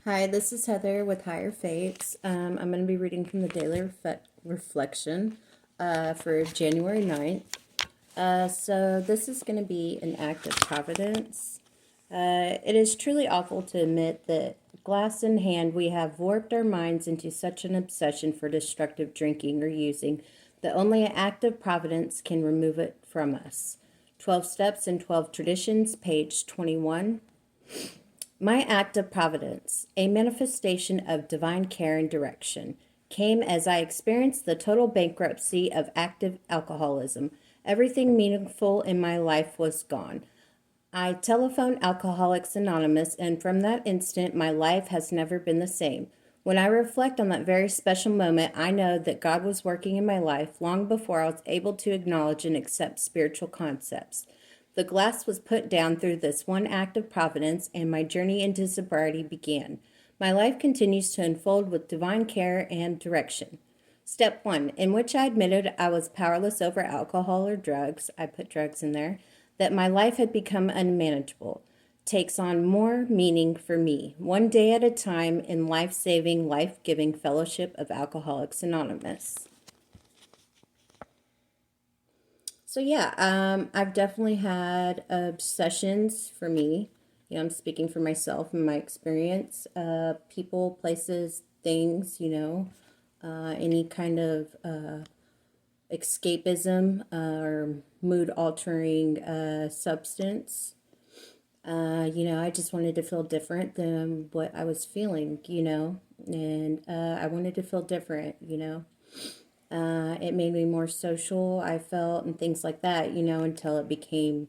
Hi, this is Heather with Higher Fates. I'm going to be reading from the Daily Reflection for January 9th. So this is going to be an act of providence. It is truly awful to admit that, glass in hand, we have warped our minds into such an obsession for destructive drinking or using that only an act of providence can remove it from us. 12 Steps and 12 Traditions, page 21. My act of providence, a manifestation of divine care and direction, came as I experienced the total bankruptcy of active alcoholism. Everything meaningful in my life was gone. I telephoned Alcoholics Anonymous, and from that instant, my life has never been the same. When I reflect on that very special moment, I know that God was working in my life long before I was able to acknowledge and accept spiritual concepts. The glass was put down through this one act of providence, and my journey into sobriety began. My life continues to unfold with divine care and direction. Step 1, in which I admitted I was powerless over alcohol or drugs. I put drugs in there. That my life had become unmanageable. Takes on more meaning for me, one day at a time, in life saving, life giving fellowship of Alcoholics Anonymous. So yeah, I've definitely had obsessions for me. I'm speaking for myself and my experience. People, places, things. Any kind of escapism or mood altering substance. I just wanted to feel different than what I was feeling. And I wanted to feel different. It made me more social, I felt, and things like that, until it became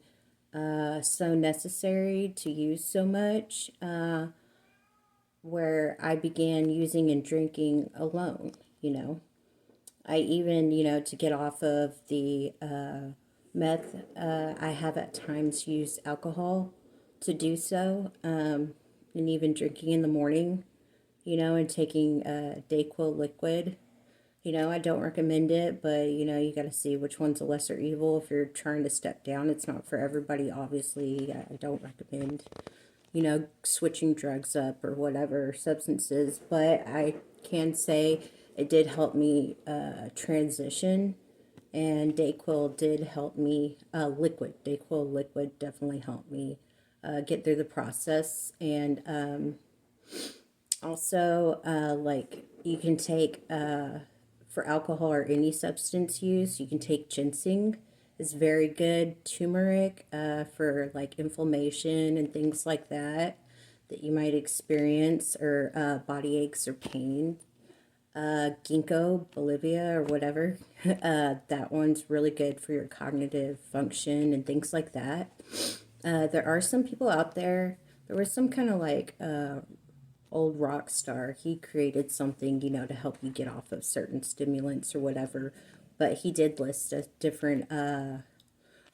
so necessary to use so much, where I began using and drinking alone. I even, to get off of the meth, I have at times used alcohol to do so, and even drinking in the morning, and taking Dayquil liquid. I don't recommend it, but you got to see which one's a lesser evil if you're trying to step down. It's not for everybody, obviously. I don't recommend, switching drugs up or whatever substances, but I can say it did help me transition, and Dayquil did help me, Dayquil liquid definitely helped me get through the process, and also, like, you can take, for alcohol or any substance use, you can take ginseng. It's very good. Turmeric, for like inflammation and things like that you might experience, or body aches or pain. Ginkgo, Bolivia, or whatever. That one's really good for your cognitive function and things like that. There are some people out there. There was some kind of like old rock star. He created something, to help you get off of certain stimulants or whatever. But he did list different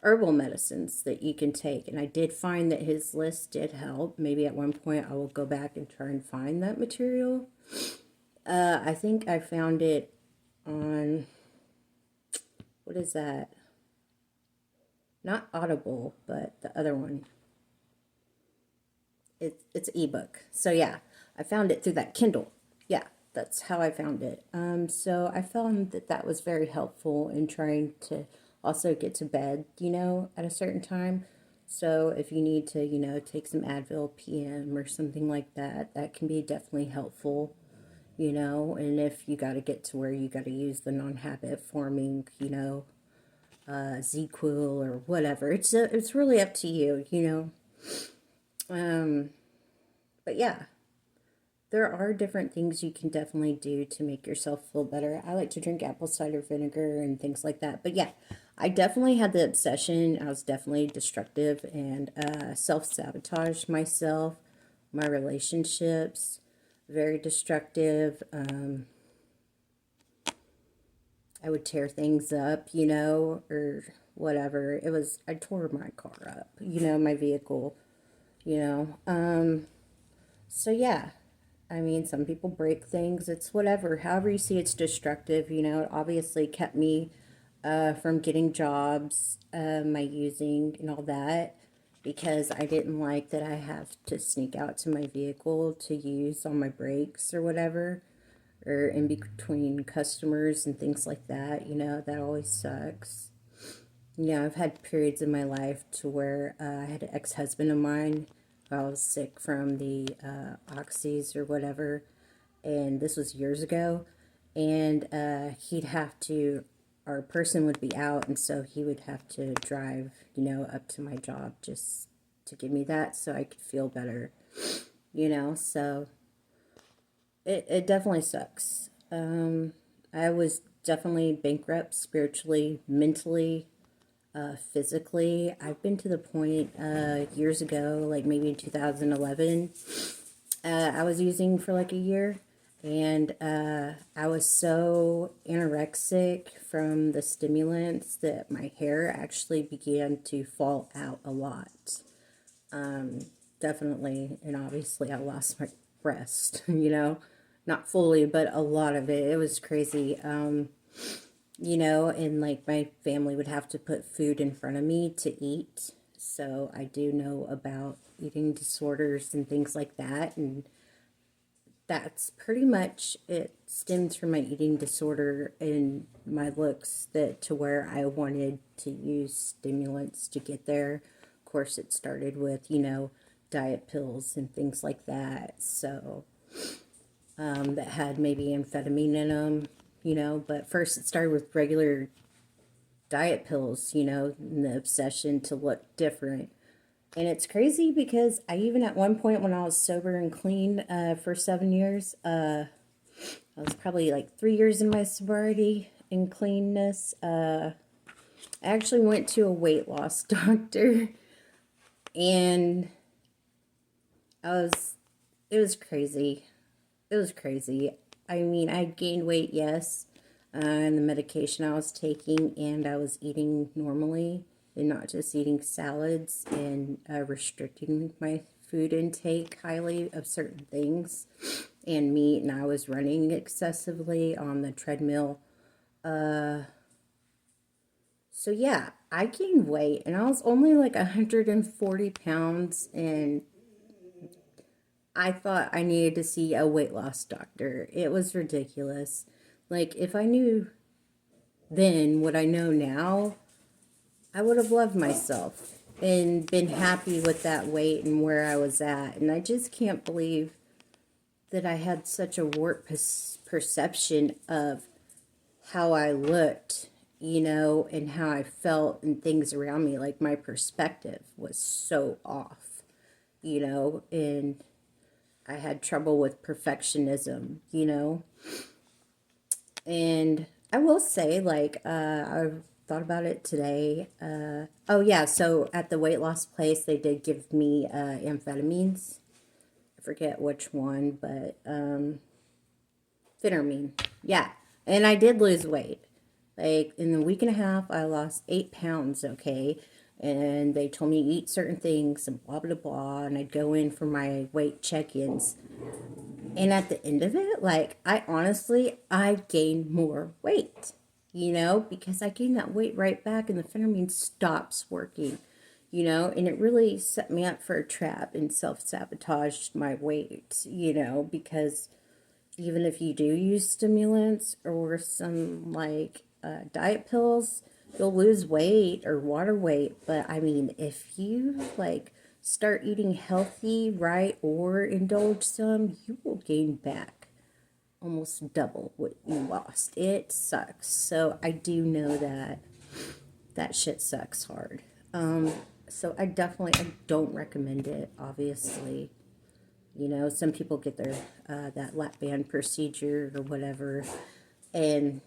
herbal medicines that you can take. And I did find that his list did help. Maybe at one point I will go back and try and find that material. I think I found it on, what is that? Not Audible, but the other one. It's ebook. So yeah, I found it through that Kindle. Yeah, that's how I found it. So I found that that was very helpful in trying to also get to bed, at a certain time. So if you need to, take some Advil PM or something like that, that can be definitely helpful. And if you got to get to where you got to use the non-habit forming, Z-Quil or whatever, it's really up to you. But yeah, there are different things you can definitely do to make yourself feel better. I like to drink apple cider vinegar and things like that. But yeah, I definitely had the obsession. I was definitely destructive and self-sabotaged myself, my relationships, very destructive. I would tear things up, or whatever. I tore my car up, my vehicle. So yeah, I mean, some people break things. It's whatever. However you see it's destructive, it obviously kept me from getting jobs, my using and all that. because I didn't like that I have to sneak out to my vehicle to use on my brakes or whatever, or in between customers and things like that. That always sucks. I've had periods in my life to where I had an ex-husband of mine who I was sick from the oxys or whatever, and this was years ago, and he'd have to, our person would be out, and so he would have to drive, up to my job just to give me that so I could feel better, so it definitely sucks. I was definitely bankrupt spiritually, mentally, physically. I've been to the point years ago, like maybe in 2011, I was using for like a year, and I was so anorexic from the stimulants that my hair actually began to fall out a lot. Definitely, and obviously I lost my breast, not fully, but a lot of it. It was crazy. And like my family would have to put food in front of me to eat. So I do know about eating disorders and things like that. And that's pretty much it. Stems from my eating disorder and my looks, that to where I wanted to use stimulants to get there. Of course, it started with, diet pills and things like that. So that had maybe amphetamine in them, but first it started with regular diet pills, and the obsession to look different. And it's crazy because I even at one point when I was sober and clean for 7 years, I was probably like 3 years in my sobriety and cleanness. I actually went to a weight loss doctor, and it was crazy. It was crazy. I mean, I gained weight, yes, and the medication I was taking, and I was eating normally and not just eating salads, and restricting my food intake highly of certain things and meat, and I was running excessively on the treadmill. So yeah, I gained weight, and I was only like 140 pounds, and I thought I needed to see a weight loss doctor. It was ridiculous. Like, if I knew then what I know now, I would have loved myself and been happy with that weight and where I was at. And I just can't believe that I had such a warped perception of how I looked, and how I felt and things around me. Like, my perspective was so off, and I had trouble with perfectionism, and I will say, like, I thought about it today. Oh, yeah, so at the weight loss place, they did give me amphetamines. I forget which one, but phentermine. Yeah, and I did lose weight. Like, in a week and a half, I lost 8 pounds, okay? And they told me to eat certain things and blah, blah, blah. And I'd go in for my weight check-ins. And at the end of it, like, I gained more weight, because I gained that weight right back, and the phentermine stops working, and it really set me up for a trap and self-sabotaged my weight, because even if you do use stimulants or some like diet pills, you'll lose weight or water weight. But I mean, if you like start eating healthy, right, or indulge some, you will gain back almost double what you lost. It sucks. So I do know that shit sucks hard. So I don't recommend it, obviously. Some people get their that lap band procedure or whatever, and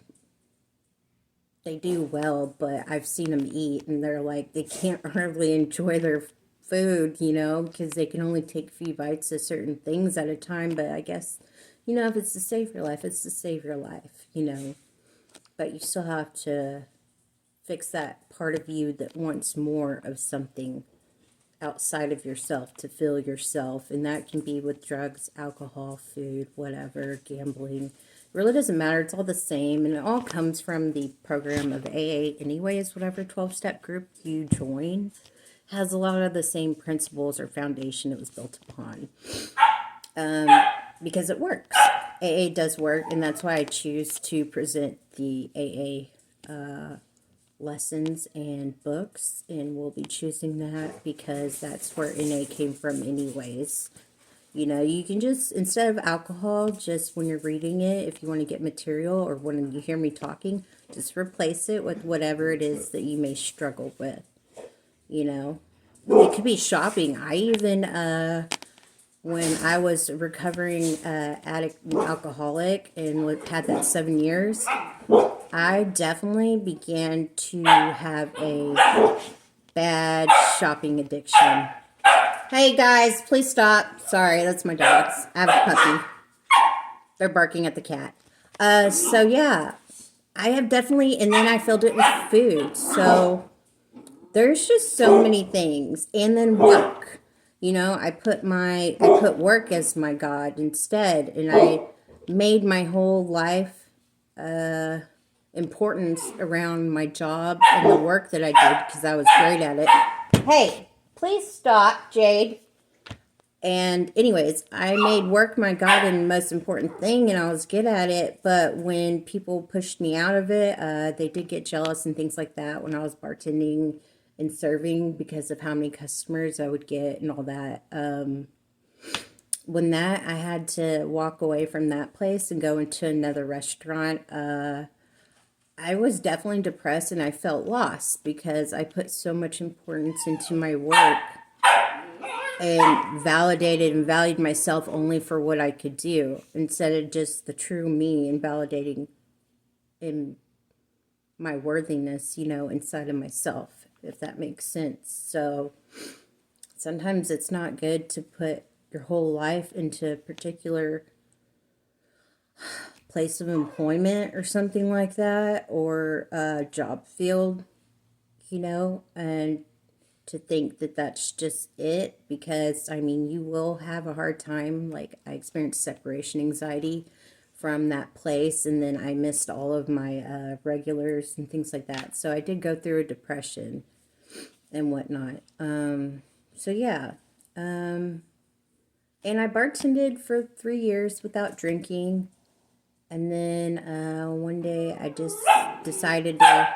they do well, but I've seen them eat, and they're like, they can't hardly enjoy their food, because they can only take a few bites of certain things at a time. But I guess, if it's to save your life, it's to save your life, But you still have to fix that part of you that wants more of something outside of yourself to fill yourself, and that can be with drugs, alcohol, food, whatever, gambling. It really doesn't matter. It's all the same, and it all comes from the program of AA anyways. Whatever 12-step group you join has a lot of the same principles or foundation it was built upon, because it works. AA does work, and that's why I choose to present the AA lessons and books, and we'll be choosing that because that's where NA came from anyways. You know, you can just, instead of alcohol, just when you're reading it, if you want to get material or when you hear me talking, just replace it with whatever it is that you may struggle with. You know, it could be shopping. I even, when I was recovering addict and alcoholic and had that 7 years, I definitely began to have a bad shopping addiction. Hey guys, please stop. Sorry, that's my dogs. I have a puppy. They're barking at the cat. So yeah, I have definitely, and then I filled it with food. So there's just so many things. And then work. You know, I put work as my God instead, and I made my whole life importance around my job and the work that I did because I was great at it. Hey, please stop, Jade. And anyways, I made work my God and most important thing, and I was good at it. But when people pushed me out of it, they did get jealous and things like that when I was bartending and serving because of how many customers I would get and all that. When I had to walk away from that place and go into another restaurant, I was definitely depressed and I felt lost because I put so much importance into my work and validated and valued myself only for what I could do instead of just the true me and validating in my worthiness, you know, inside of myself, if that makes sense. So sometimes it's not good to put your whole life into a particular place of employment or something like that, or a job field, you know, and to think that that's just it, because I mean, you will have a hard time. Like, I experienced separation anxiety from that place, and then I missed all of my regulars and things like that. So I did go through a depression and whatnot. So yeah. And I bartended for 3 years without drinking. And then one day I just decided to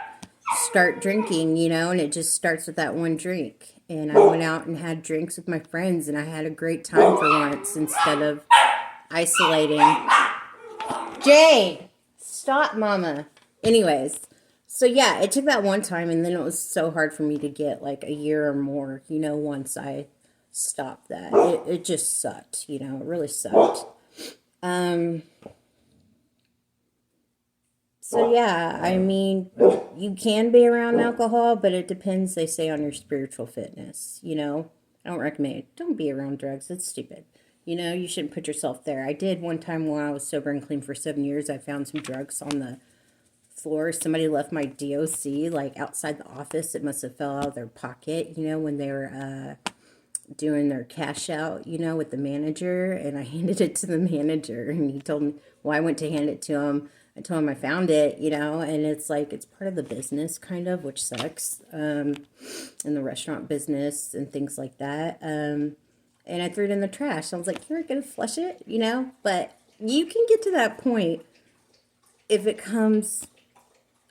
start drinking, you know, and it just starts with that one drink. And I went out and had drinks with my friends, and I had a great time for once instead of isolating. Jade, stop, mama. Anyways, so yeah, it took that one time, and then it was so hard for me to get like a year or more, you know, once I stopped that. It just sucked, you know, it really sucked. So yeah, I mean, you can be around alcohol, but it depends, they say, on your spiritual fitness, you know. I don't recommend it. Don't be around drugs. It's stupid. You know, you shouldn't put yourself there. I did one time when I was sober and clean for 7 years. I found some drugs on the floor. Somebody left my DOC, like, outside the office. It must have fell out of their pocket, you know, when they were doing their cash out, you know, with the manager. And I handed it to the manager, and he told me, well, I went to hand it to him. I told him I found it, you know, and it's like, it's part of the business, kind of, which sucks, in the restaurant business and things like that. And I threw it in the trash. I was like, you're going to flush it, you know, but you can get to that point if it comes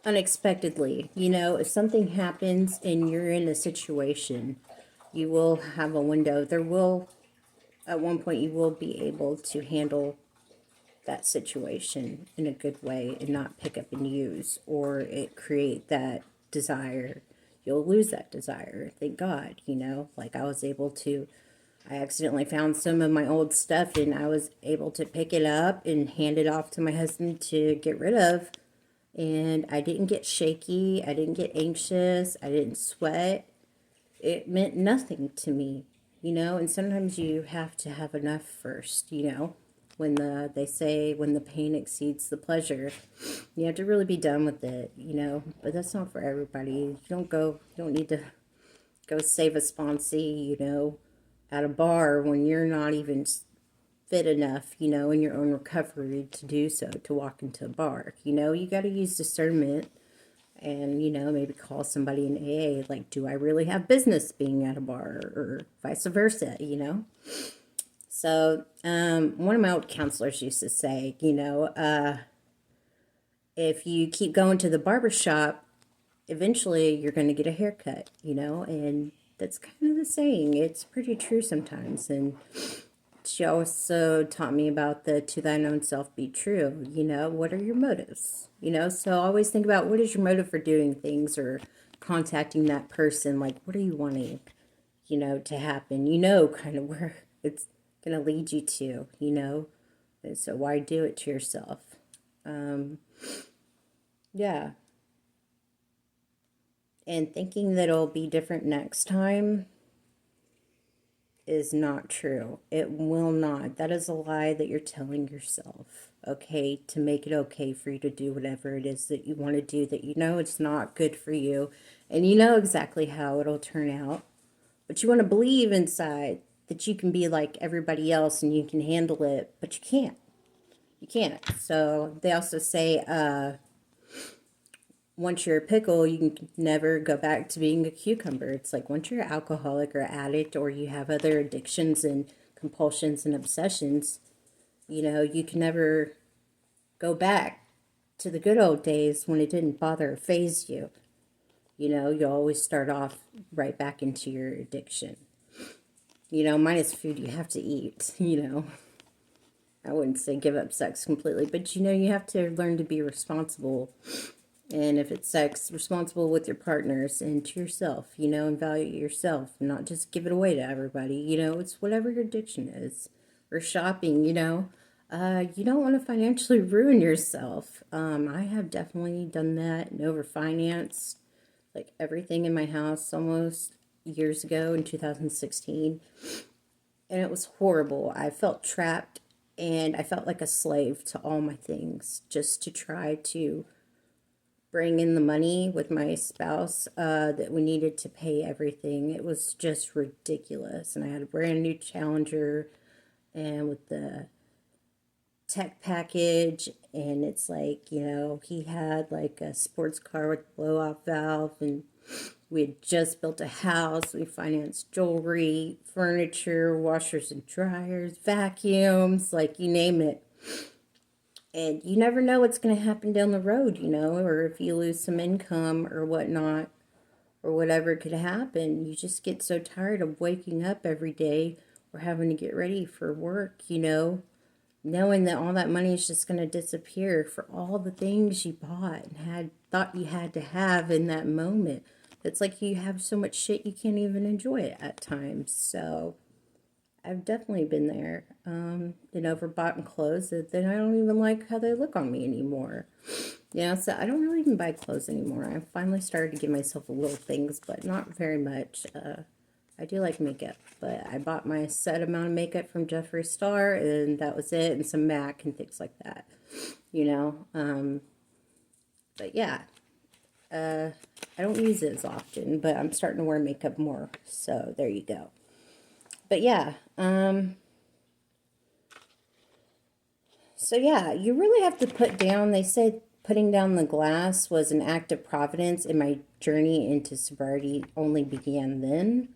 unexpectedly, you know, if something happens and you're in a situation, you will have a window. There will, at one point, you will be able to handle that situation in a good way and not pick up and use, or it create that desire. You'll lose that desire. Thank God, you know, like I accidentally found some of my old stuff, and I was able to pick it up and hand it off to my husband to get rid of. And I didn't get shaky. I didn't get anxious. I didn't sweat. It meant nothing to me, you know, and sometimes you have to have enough first, you know. When they say when the pain exceeds the pleasure, you have to really be done with it, you know. But that's not for everybody. You don't need to go save a sponsee, you know, at a bar when you're not even fit enough, you know, in your own recovery to do so, to walk into a bar. You know, you got to use discernment And, maybe call somebody in AA, like, do I really have business being at a bar, or vice versa. So, one of my old counselors used to say, if you keep going to the barber shop, eventually you're going to get a haircut, and that's kind of the saying. It's pretty true sometimes. And she also taught me about the to thine own self be true. What are your motives? So always think about, what is your motive for doing things or contacting that person? Like, what are you wanting, to happen? Kind of where it's going to lead you to, And so why do it to yourself? Yeah. And thinking that it'll be different next time is not true. It will not. That is a lie that you're telling yourself, okay, to make it okay for you to do whatever it is that you want to do, that it's not good for you, and exactly how it'll turn out. But you want to believe inside that you can be like everybody else and you can handle it, but you can't. You can't. So they also say, once you're a pickle, you can never go back to being a cucumber. It's like, once you're an alcoholic or addict, or you have other addictions and compulsions and obsessions, you can never go back to the good old days when it didn't bother or faze you. You always start off right back into your addiction. Minus food you have to eat, I wouldn't say give up sex completely, but you have to learn to be responsible. And if it's sex, responsible with your partners and to yourself, and value yourself, and not just give it away to everybody. It's whatever your addiction is. Or shopping, you don't want to financially ruin yourself. I have definitely done that and overfinanced like everything in my house almost years ago in 2016. And it was horrible. I felt trapped, and I felt like a slave to all my things, just to try to bring in the money with my spouse that we needed to pay everything. It was just ridiculous. And I had a brand new Challenger, and with the tech package, and it's like, he had like a sports car with blow off valve, and we had just built a house. We financed jewelry, furniture, washers and dryers, vacuums, like you name it. And you never know what's going to happen down the road, or if you lose some income or whatnot, or whatever could happen. You just get so tired of waking up every day or having to get ready for work, knowing that all that money is just going to disappear for all the things you bought and had thought you had to have in that moment. It's like you have so much shit you can't even enjoy it at times. So I've definitely been there. Overbought in clothes that then I don't even like how they look on me anymore. So I don't really even buy clothes anymore. I finally started to give myself little things, but not very much. I do like makeup, but I bought my set amount of makeup from Jeffree Star, and that was it, and some MAC and things like that. But yeah, I don't use it as often, but I'm starting to wear makeup more. So there you go. But yeah, so yeah, you really have to put down, they say putting down the glass was an act of providence, and my journey into sobriety only began then.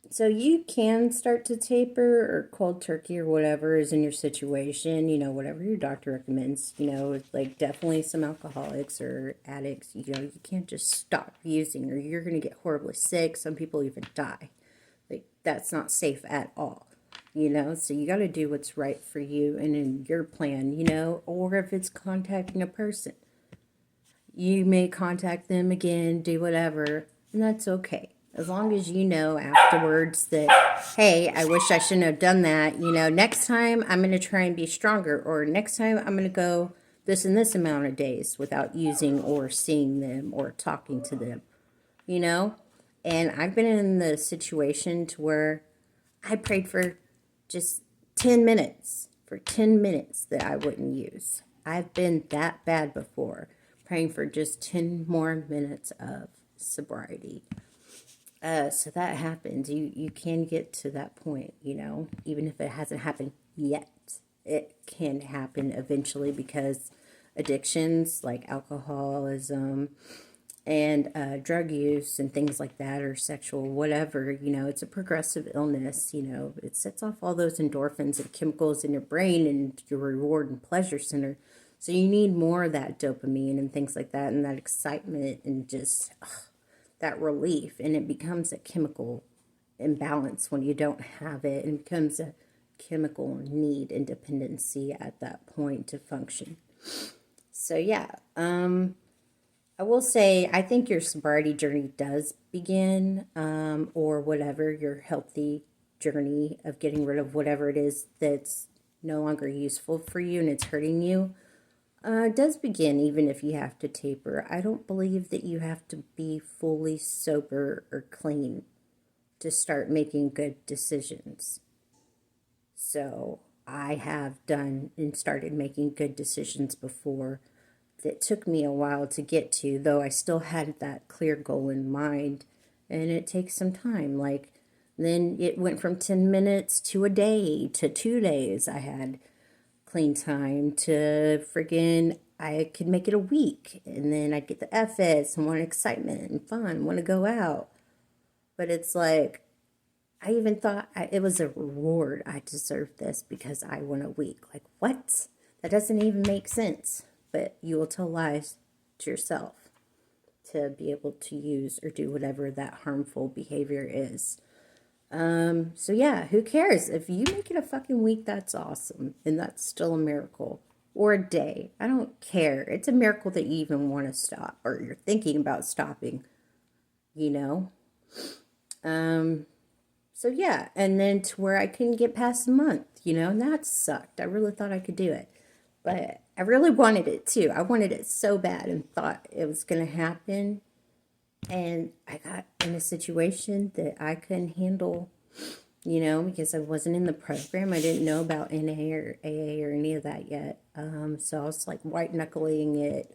So you can start to taper or cold turkey or whatever is in your situation, whatever your doctor recommends, like definitely some alcoholics or addicts, you can't just stop using or you're going to get horribly sick. Some people even die. Like, that's not safe at all, so you got to do what's right for you and in your plan, or if it's contacting a person, you may contact them again, do whatever, and that's okay. As long as you know afterwards that, hey, I wish I shouldn't have done that. Next time I'm going to try and be stronger, or next time I'm going to go this and this amount of days without using or seeing them or talking to them, And I've been in the situation to where I prayed for just 10 minutes, for 10 minutes that I wouldn't use. I've been that bad before, praying for just 10 more minutes of sobriety. So that happens. You can get to that point, even if it hasn't happened yet. It can happen eventually because addictions like alcoholism and drug use and things like that, or sexual, whatever, it's a progressive illness. It sets off all those endorphins and chemicals in your brain and your reward and pleasure center. So you need more of that dopamine and things like that, and that excitement and just that relief. And it becomes a chemical imbalance when you don't have it, and it becomes a chemical need and dependency at that point to function. So yeah, I will say, I think your sobriety journey does begin, or whatever, your healthy journey of getting rid of whatever it is that's no longer useful for you and it's hurting you, does begin even if you have to taper. I don't believe that you have to be fully sober or clean to start making good decisions. So I have done and started making good decisions before that took me a while to get to, though I still had that clear goal in mind, and it takes some time. Like, then it went from 10 minutes to a day to 2 days. I had clean time to friggin', I could make it a week, and then I'd get the FS and want excitement and fun, want to go out. But it's like, I even thought it was a reward. I deserved this because I went a week. Like, what? That doesn't even make sense. But you will tell lies to yourself to be able to use or do whatever that harmful behavior is. So yeah, who cares? If you make it a fucking week, that's awesome. And that's still a miracle. Or a day. I don't care. It's a miracle that you even want to stop, or you're thinking about stopping, you know? So yeah, and then to where I couldn't get past a month, and that sucked. I really thought I could do it. But I really wanted it too. I wanted it so bad and thought it was going to happen. And I got in a situation that I couldn't handle, because I wasn't in the program. I didn't know about NA or AA or any of that yet. So I was like white knuckling it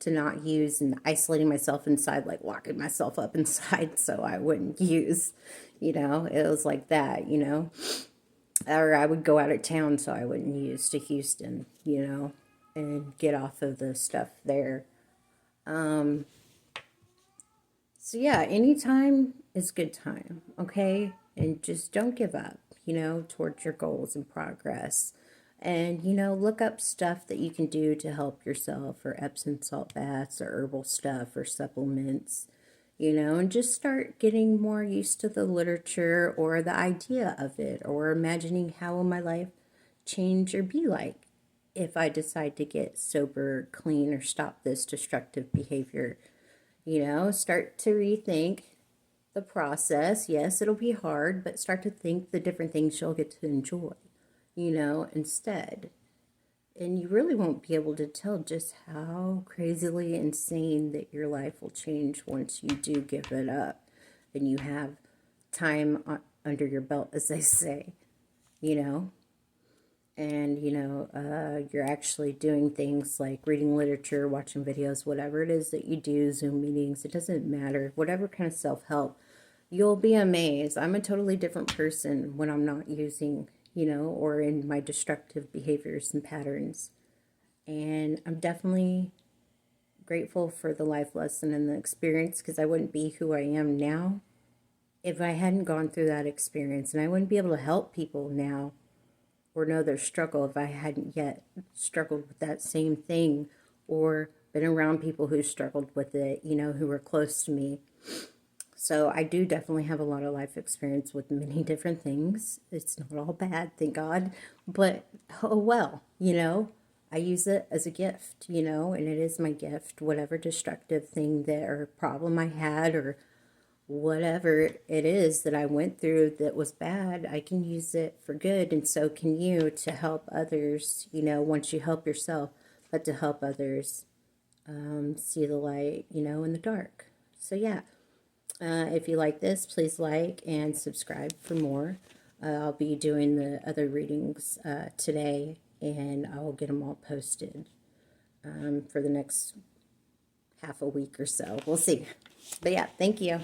to not use, and isolating myself inside, like locking myself up inside so I wouldn't use, it was like that, or I would go out of town so I wouldn't use to Houston, and get off of the stuff there. So yeah, anytime is good time, okay? And just don't give up, towards your goals and progress. And, look up stuff that you can do to help yourself, or Epsom salt baths, or herbal stuff, or supplements, and just start getting more used to the literature or the idea of it, or imagining how will my life change or be like if I decide to get sober, clean, or stop this destructive behavior. Start to rethink the process. Yes, it'll be hard, but start to think the different things you'll get to enjoy, instead. And you really won't be able to tell just how crazily insane that your life will change once you do give it up and you have time under your belt, as they say, and you're actually doing things like reading literature, watching videos, whatever it is that you do, Zoom meetings, it doesn't matter, whatever kind of self-help, you'll be amazed. I'm a totally different person when I'm not using, or in my destructive behaviors and patterns. And I'm definitely grateful for the life lesson and the experience, because I wouldn't be who I am now if I hadn't gone through that experience, and I wouldn't be able to help people now or know their struggle if I hadn't yet struggled with that same thing, or been around people who struggled with it, who were close to me. So I do definitely have a lot of life experience with many different things. It's not all bad, thank God, but oh well, I use it as a gift, and it is my gift. Whatever destructive thing that or problem I had, or whatever it is that I went through that was bad, I can use it for good, and so can you, to help others, once you help yourself, but to help others see the light, in the dark. So yeah, if you like this, please like and subscribe for more. I'll be doing the other readings today, and I'll get them all posted for the next half a week or so. We'll see. But yeah, thank you.